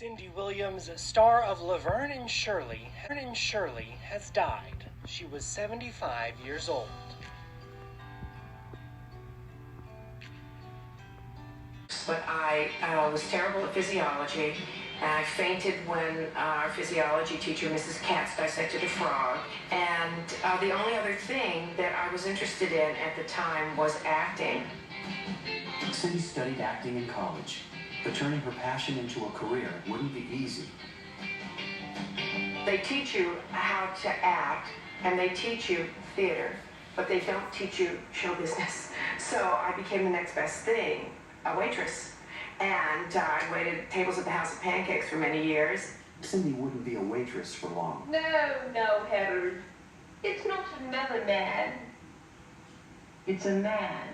Cindy Williams, star of Laverne and Shirley, has died. She was 75 years old. But I was terrible at physiology, and I fainted when our physiology teacher, Mrs. Katz, dissected a frog. And the only other thing that I was interested in at the time was acting. Cindy studied acting in college, but turning her passion into a career wouldn't be easy. They teach you how to act, and they teach you theater, but they don't teach you show business. So I became the next best thing, a waitress. And I waited tables at the House of Pancakes for many years. Cindy wouldn't be a waitress for long. No, Harold. It's not another man. It's a man.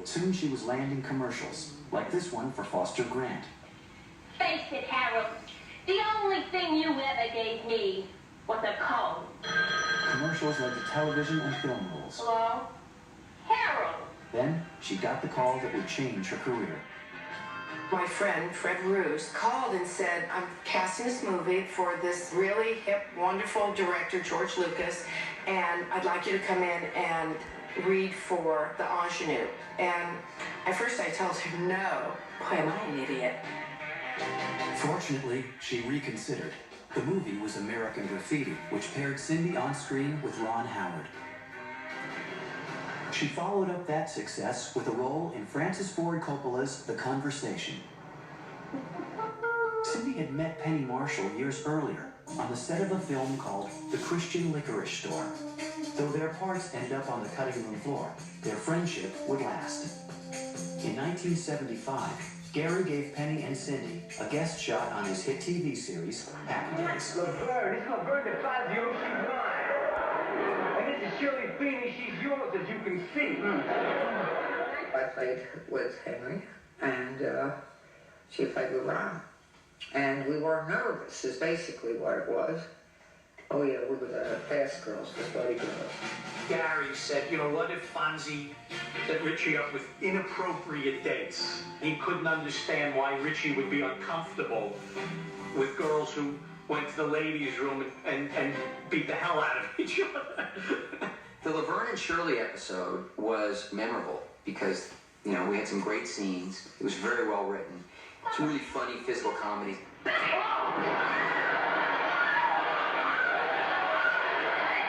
Soon she was landing commercials, like this one for Foster Grant. Face it, Harold. The only thing you ever gave me was a cold. Commercials led to television and film roles. Hello? Harold. Then she got the call that would change her career. My friend, Fred Roos, called and said, I'm casting this movie for this really hip, wonderful director, George Lucas, and I'd like you to come in and read for the ingenue. And at first I told him no. Boy, am I an idiot. Fortunately, she reconsidered. The movie was American Graffiti, which paired Cindy on screen with Ron Howard. She followed up that success with a role in Francis Ford Coppola's The Conversation. Cindy had met Penny Marshall years earlier on the set of a film called The Christian Licorice Store. Though their parts ended up on the cutting room floor, their friendship would last. In 1975, Gary gave Penny and Cindy a guest shot on his hit TV series, Happy Days. Laverne, it's Laverne de Fazio, she's mine. And this is Shirley Feeney, she's yours, as you can see. I played with Henry, and she played with Ron. And we were nervous, is basically what it was. Oh yeah, we were the fast girls, the slutty girls. Gary said, you know, what if Fonzie set Richie up with inappropriate dates? He couldn't understand why Richie would be uncomfortable with girls who went to the ladies' room and beat the hell out of each other. The Laverne and Shirley episode was memorable because, you know, we had some great scenes. It was very well written. It's a really funny physical comedy.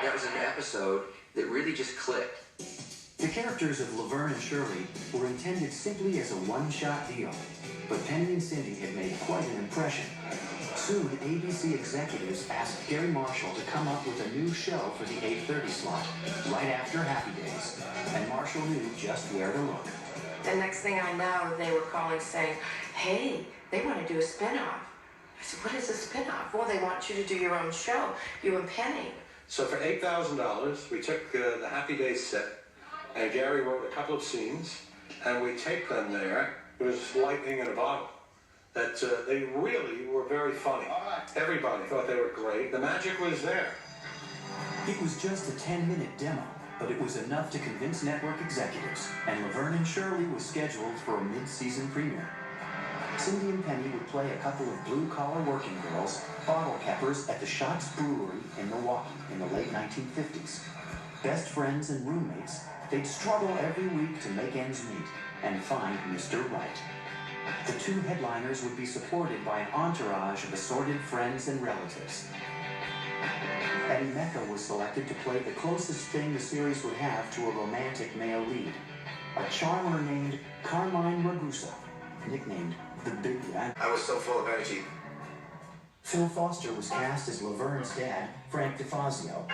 That was an episode that really just clicked. The characters of Laverne and Shirley were intended simply as a one-shot deal, but Penny and Cindy had made quite an impression. Soon, ABC executives asked Gary Marshall to come up with a new show for the 8:30 slot, right after Happy Days, and Marshall knew just where to look. The next thing I know, they were calling saying, hey, they want to do a spin-off. I said, what is a spin-off? Well, they want you to do your own show, you and Penny. So for $8,000, we took the Happy Days set, and Gary wrote a couple of scenes, and we taped them there. It was lightning in a bottle. That they really were very funny. Everybody thought they were great. The magic was there. It was just a 10-minute demo, but it was enough to convince network executives, and Laverne and Shirley was scheduled for a mid-season premiere. Cindy and Penny would play a couple of blue-collar working girls, bottle cappers at the Schatz Brewery in Milwaukee in the late 1950s. Best friends and roommates, they'd struggle every week to make ends meet and find Mr. Right. The two headliners would be supported by an entourage of assorted friends and relatives. Eddie Mecca was selected to play the closest thing the series would have to a romantic male lead, a charmer named Carmine Ragusa, nicknamed the Big Rat. I was so full of energy. Phil Foster was cast as Laverne's dad, Frank DeFazio.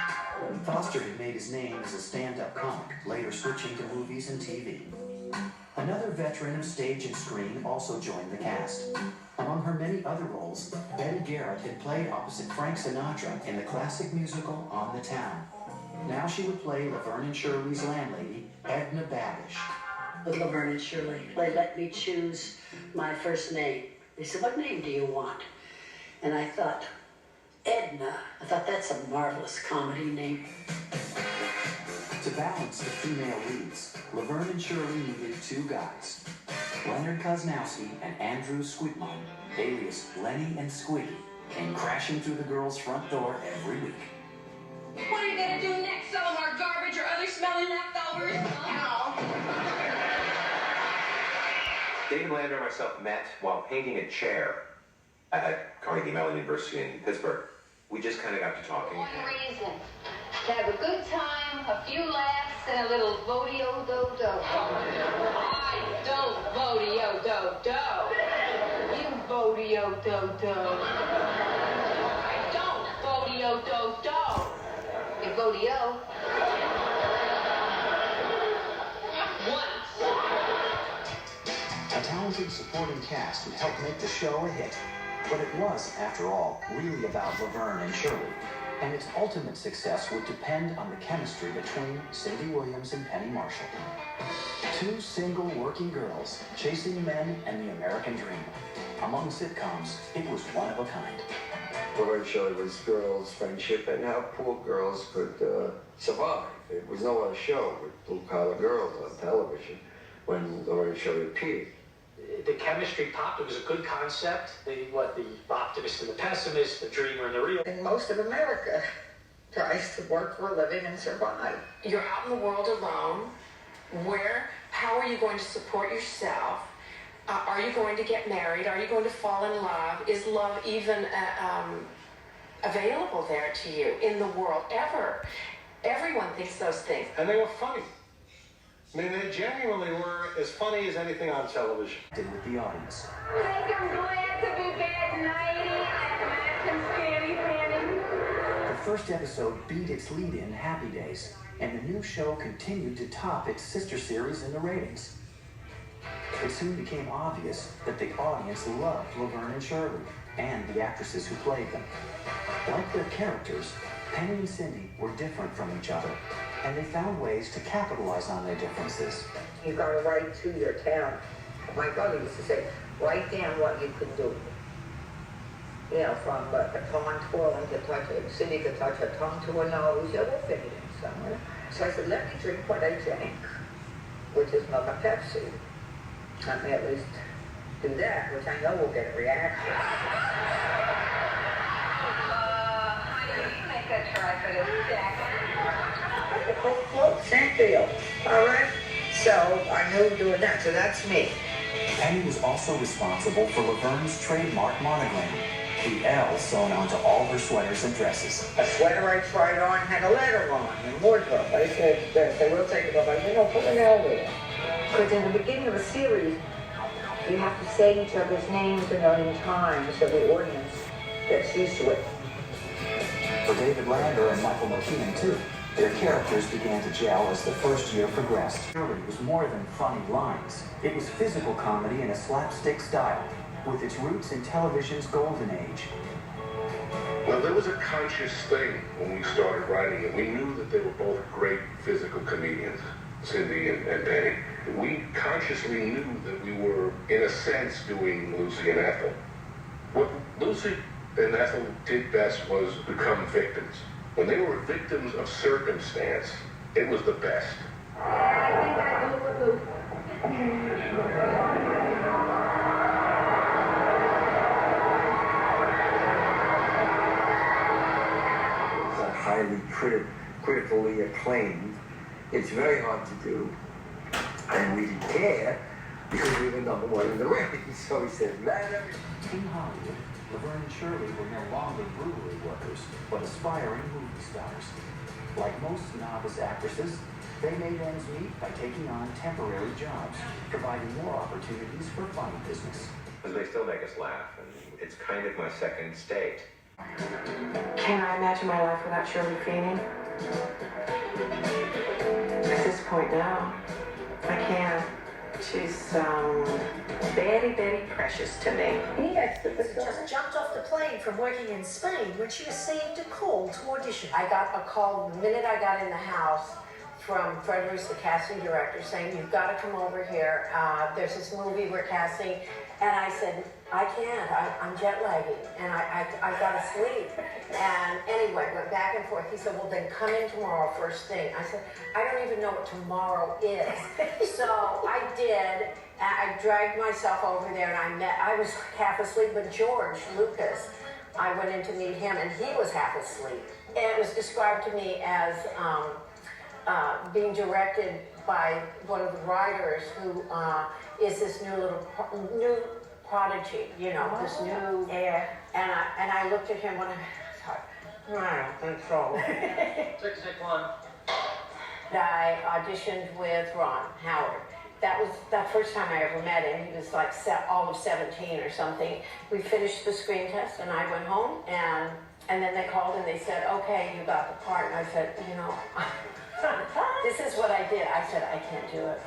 Foster had made his name as a stand-up comic, later switching to movies and TV. Another veteran of stage and screen also joined the cast. Among her many other roles, Betty Garrett had played opposite Frank Sinatra in the classic musical On the Town. Now she would play Laverne and Shirley's landlady, Edna Babish. With Laverne and Shirley, they let me choose my first name. They said, what name do you want? And I thought, Edna. I thought, that's a marvelous comedy name. To balance the female leads, Laverne and Shirley needed two guys. Leonard Kozlowski and Andrew Squigmon, alias Lenny and Squiggy, came crashing through the girls' front door every week. What are you gonna do next? Sell them our garbage or other smelly leftovers? No. David Lander and myself met while painting a chair at Carnegie Mellon University in Pittsburgh. We just kind of got to talking. One reason. To have a good time, a few laughs, and a little vodeo-do-do. I don't vodeo-do-do. You vodeo-do-do. I don't vodeo-do-do. You vodeo. Once. A talented supporting cast would help make the show a hit. But it was, after all, really about Laverne and Shirley. And its ultimate success would depend on the chemistry between Cindy Williams and Penny Marshall. Two single working girls chasing men and the American dream. Among sitcoms, it was one of a kind. Laverne and Shirley was girls' friendship and how poor girls could survive. It was no other show with blue-collar girls on television when Laverne and Shirley appeared. The chemistry popped. It was a good concept. The optimist and the pessimist, the dreamer and the real. And most of America tries to work for a living and survive. You're out in the world alone. How are you going to support yourself? Are you going to get married? Are you going to fall in love? Is love even available there to you in the world ever? Everyone thinks those things. And they were funny. I mean, they genuinely were as funny as anything on television. Did with the audience. Like I'm glad to be back nighty and scanny panty. The first episode beat its lead-in, Happy Days, and the new show continued to top its sister series in the ratings. It soon became obvious that the audience loved Laverne and Shirley and the actresses who played them. Like their characters, Penny and Cindy were different from each other, and they found ways to capitalize on their differences. You got to write to your talent. My brother used to say, write down what you could do. You know, from a tongue twirling to touch it. Cindy could touch her tongue to her nose. Yeah, we'll fit it in somewhere. So I said, let me drink what I drink, which is milk and Pepsi. Let me at least do that, which I know will get a reaction. Make a try for this second. Same deal. All right? So I knew doing that, so that's me. Penny was also responsible for Laverne's trademark monogram, the L sewn onto all her sweaters and dresses. A sweater I tried on had a letter on in wardrobe. I said, they will take it off. I said, no, put an L there. Because in the beginning of a series, you have to say each other's names a million times so the audience gets used to it. For David Lander and Michael McKean, too, their characters began to gel as the first year progressed. Shirley was more than funny lines. It was physical comedy in a slapstick style, with its roots in television's golden age. Well, there was a conscious thing when we started writing it. We knew that they were both great physical comedians, Cindy and Penny. We consciously knew that we were, in a sense, doing Lucy and Ethel. What Lucy and Ethel did best was become victims. When they were victims of circumstance, it was the best. I think I do with Lucy. It's highly critically acclaimed. It's very hard to do. And we didn't care because we were number one in the ratings. So we said, In Hollywood, Laverne and Shirley were no longer brewery workers, but aspiring movie stars. Like most novice actresses, they made ends meet by taking on temporary jobs, providing more opportunities for funny business. Because they still make us laugh, and it's kind of my second state. Can I imagine my life without Shirley Feeney? At this point now, I can. She's very, very precious to me. Yes, Just jumped off the plane from working in Spain when she received a call to audition. I got a call the minute I got in the house from Fred Roos, the casting director, saying, you've got to come over here. There's this movie we're casting. And I said, I can't. I'm jet lagging, and I gotta sleep. And anyway, went back and forth. He said, well, then come in tomorrow first thing. I said, I don't even know what tomorrow is. So I did. I dragged myself over there, and I was half asleep, but George Lucas, I went in to meet him, and he was half asleep. And it was described to me as being directed by one of the writers who is this new prodigy, you know, this new air. And I looked at him when I thought, I don't think so. 661. I auditioned with Ron Howard. That was the first time I ever met him. He was like all of 17 or something. We finished the screen test and I went home and then they called and they said, okay, you got the part. And I said, you know, this is what I did. I said, I can't do it.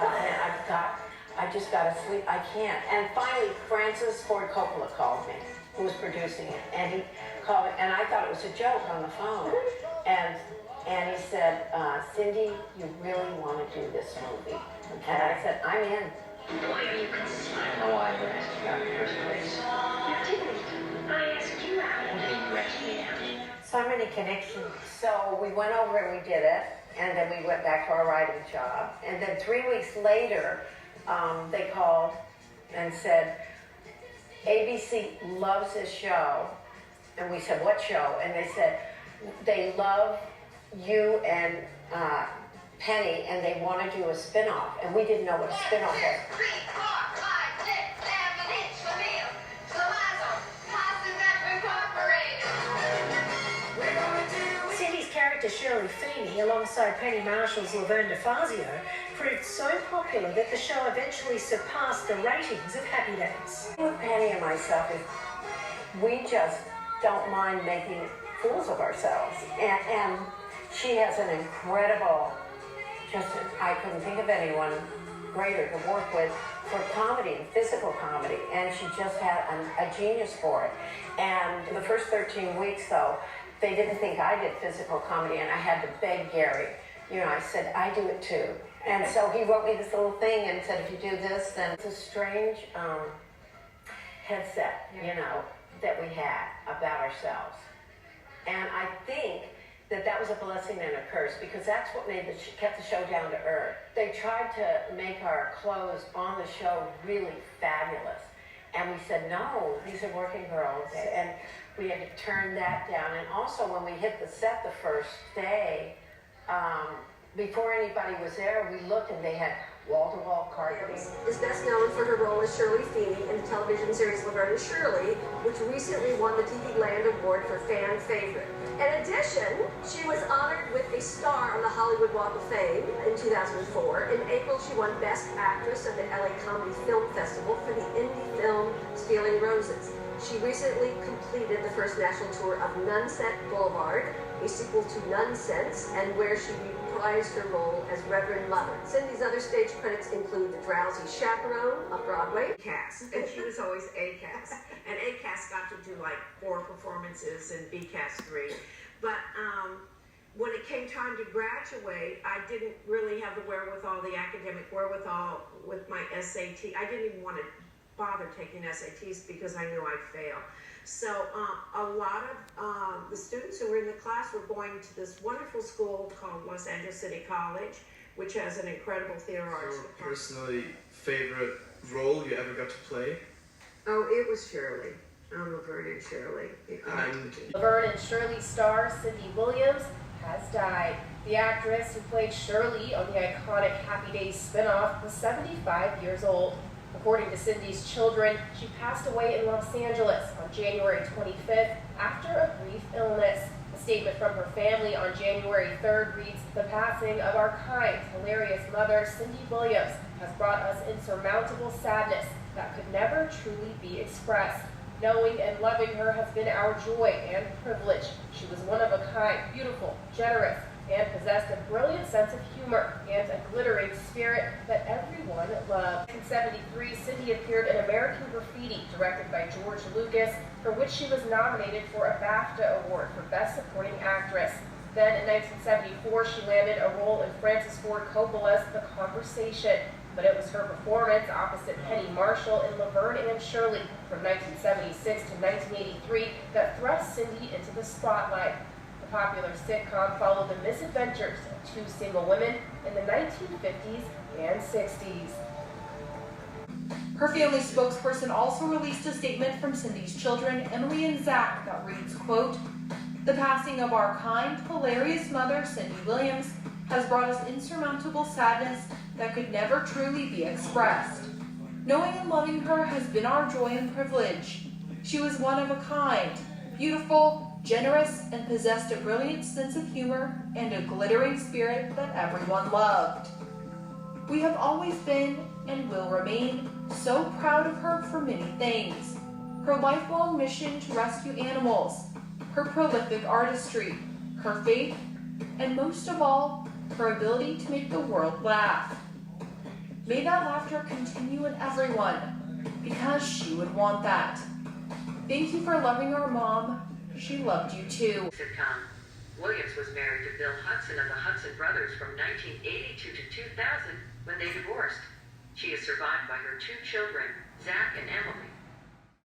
I just got to sleep. I can't. And finally, Francis Ford Coppola called me, who was producing it. And he called me, and I thought it was a joke on the phone. And he said, Cindy, you really want to do this movie? And I said, I'm in. Why are you concerned? I don't know why I ever asked you out in the first place. You didn't. I asked you out. What do you mean you asked me out? So many connections. So we went over and we did it, and then we went back to our writing job. And then 3 weeks later, they called and said, ABC loves this show. And we said, what show? And they said, they love you and Penny, and they want to do a spin-off. And we didn't know what a spin-off was. Cindy's character Shirley Feeney, alongside Penny Marshall's Laverne Fazio, proved so popular that the show eventually surpassed the ratings of Happy Days. With Penny and myself, we just don't mind making fools of ourselves. And she has an incredible, I couldn't think of anyone greater to work with for comedy, physical comedy, and she just had a genius for it. And the first 13 weeks, though, they didn't think I did physical comedy, and I had to beg Gary. You know, I said, I do it too. And so he wrote me this little thing and said, if you do this, then it's a strange headset, you know, that we had about ourselves. And I think that was a blessing and a curse, because that's what kept the show down to earth. They tried to make our clothes on the show really fabulous. And we said, no, these are working girls. And we had to turn that down. And also when we hit the set the first day, before anybody was there, we looked and they had wall-to-wall carpeting. Is best known for her role as Shirley Feeney in the television series Laverne Shirley, which recently won the TV Land Award for Fan Favorite. In addition, she was honored with a star on the Hollywood Walk of Fame in 2004. In April, she won Best Actress at the LA Comedy Film Festival for the indie film Stealing Roses. She recently completed the first national tour of Nunset Boulevard, a sequel to Nonsense, and where she reprised her role as Reverend Mother. Cindy's other stage credits include The Drowsy Chaperone, a Broadway cast, and she was always A cast. And A cast got to do like 4 performances and B cast 3. But when it came time to graduate, I didn't really have the wherewithal, the academic wherewithal with my SAT. I didn't even want to bother taking SATs because I knew I'd fail. So a lot of the students who were in the class were going to this wonderful school called Los Angeles City College, which has an incredible theater arts department. Personally, favorite role you ever got to play? Oh, it was Shirley. Laverne Shirley. Laverne and Shirley star Cindy Williams has died. The actress who played Shirley on the iconic Happy Days spinoff was 75 years old. According to Cindy's children, she passed away in Los Angeles on January 25th after a brief illness. A statement from her family on January 3rd reads, "The passing of our kind, hilarious mother, Cindy Williams, has brought us insurmountable sadness that could never truly be expressed. Knowing and loving her has been our joy and privilege. She was one of a kind, beautiful, generous, and possessed a brilliant sense of humor and a glittering spirit that everyone loved." In 1973, Cindy appeared in American Graffiti, directed by George Lucas, for which she was nominated for a BAFTA Award for Best Supporting Actress. Then in 1974, she landed a role in Francis Ford Coppola's The Conversation. but it was her performance opposite Penny Marshall in Laverne and Shirley from 1976 to 1983 that thrust Cindy into the spotlight. The popular sitcom followed the misadventures of two single women in the 1950s and 60s. Her family spokesperson also released a statement from Cindy's children, Emily and Zach, that reads, quote, "The passing of our kind, hilarious mother, Cindy Williams, has brought us insurmountable sadness that could never truly be expressed. Knowing and loving her has been our joy and privilege. She was one of a kind, beautiful, generous, and possessed a brilliant sense of humor and a glittering spirit that everyone loved. We have always been and will remain so proud of her for many things. Her lifelong mission to rescue animals, her prolific artistry, her faith, and most of all, her ability to make the world laugh. May that laughter continue in everyone, because she would want that. Thank you for loving our mom. She loved you too." Sitcom. Williams was married to Bill Hudson of the Hudson Brothers from 1982 to 2000 when they divorced. She is survived by her two children, Zach and Emily.